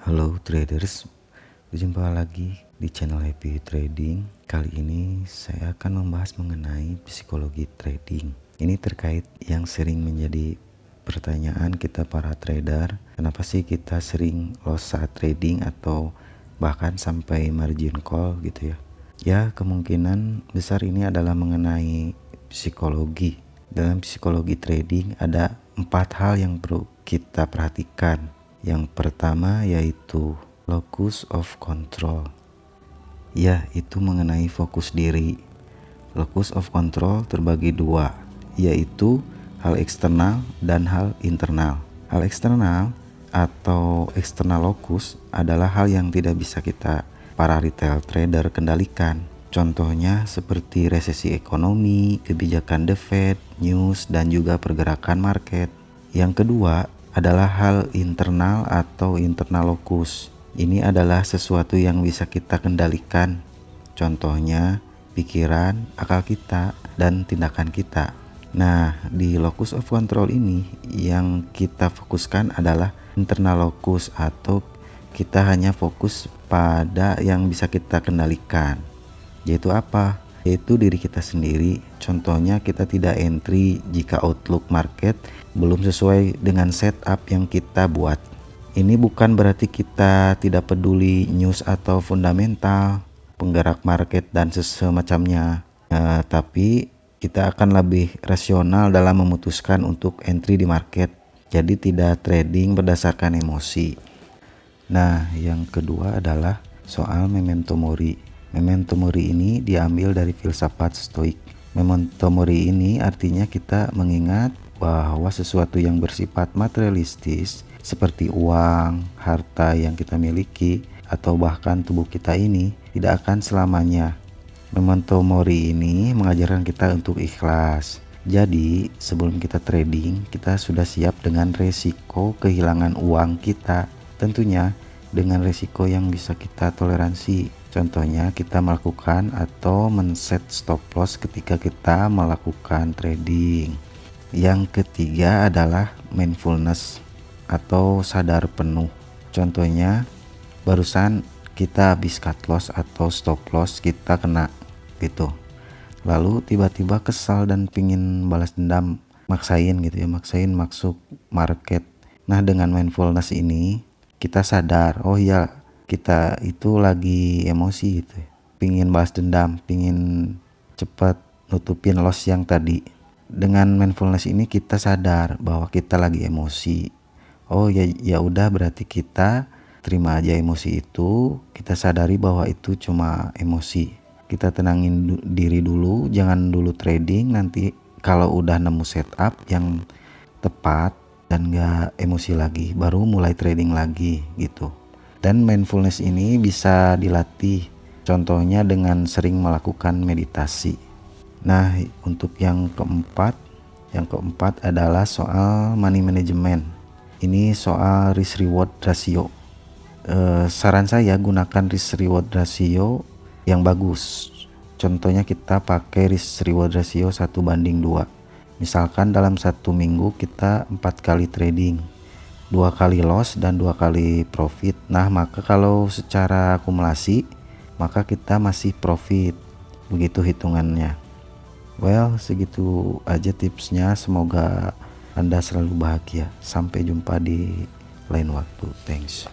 Halo traders, berjumpa lagi di channel Happy Trading. Kali ini saya akan membahas mengenai psikologi trading. Ini terkait yang sering menjadi pertanyaan kita para trader. Kenapa sih kita sering loss saat trading atau bahkan sampai margin call gitu ya? Ya, kemungkinan besar ini adalah mengenai psikologi. Dalam psikologi trading ada 4 hal yang perlu kita perhatikan. Yang pertama yaitu locus of control. Ya, itu mengenai fokus diri. Locus of control terbagi dua, yaitu hal eksternal dan hal internal. Hal eksternal atau external locus adalah hal yang tidak bisa kita para retail trader kendalikan. Contohnya seperti resesi ekonomi, kebijakan The Fed, news, dan juga pergerakan market. Yang kedua adalah hal internal atau internal locus. Ini adalah sesuatu yang bisa kita kendalikan. Contohnya pikiran, akal kita, dan tindakan kita. Nah, di locus of control ini yang kita fokuskan adalah internal locus, atau kita hanya fokus pada yang bisa kita kendalikan. Yaitu apa? Yaitu diri kita sendiri. Contohnya kita tidak entry jika outlook market belum sesuai dengan setup yang kita buat. Ini bukan berarti kita tidak peduli news atau fundamental, penggerak market dan semacamnya. Tapi kita akan lebih rasional dalam memutuskan untuk entry di market. Jadi tidak trading berdasarkan emosi. Nah, yang kedua adalah soal memento mori. Memento mori ini diambil dari filsafat stoik. Memento mori ini artinya kita mengingat bahwa sesuatu yang bersifat materialistis seperti uang, harta yang kita miliki, atau bahkan tubuh kita ini tidak akan selamanya. Memento mori ini mengajarkan kita untuk ikhlas. Jadi sebelum kita trading, kita sudah siap dengan resiko kehilangan uang kita. Tentunya dengan resiko yang bisa kita toleransi. Contohnya kita melakukan atau men-set stop loss ketika kita melakukan trading. Yang ketiga adalah mindfulness atau sadar penuh. Contohnya barusan kita habis cut loss atau stop loss, kita kena gitu. Lalu tiba-tiba kesal dan pingin balas dendam, maksain gitu ya, maksain masuk market. Nah, dengan mindfulness ini kita sadar, oh ya, kita itu lagi emosi gitu, pingin balas dendam, pingin cepat nutupin loss yang tadi. Dengan mindfulness ini kita sadar bahwa kita lagi emosi. Oh ya udah, berarti kita terima aja emosi itu, kita sadari bahwa itu cuma emosi. Kita tenangin diri dulu, jangan dulu trading. Nanti kalau udah nemu setup yang tepat dan gak emosi lagi, baru mulai trading lagi gitu. Dan mindfulness ini bisa dilatih, contohnya dengan sering melakukan meditasi. Nah, untuk yang keempat adalah soal money management. Ini soal risk reward ratio. Saran saya gunakan risk reward ratio yang bagus. Contohnya kita pakai risk reward ratio 1:2. Misalkan dalam satu minggu kita 4 kali trading, 2 kali loss dan 2 kali profit. Nah, maka kalau secara akumulasi maka kita masih profit. Begitu hitungannya. Well, segitu aja tipsnya. Semoga Anda selalu bahagia. Sampai jumpa di lain waktu. Thanks.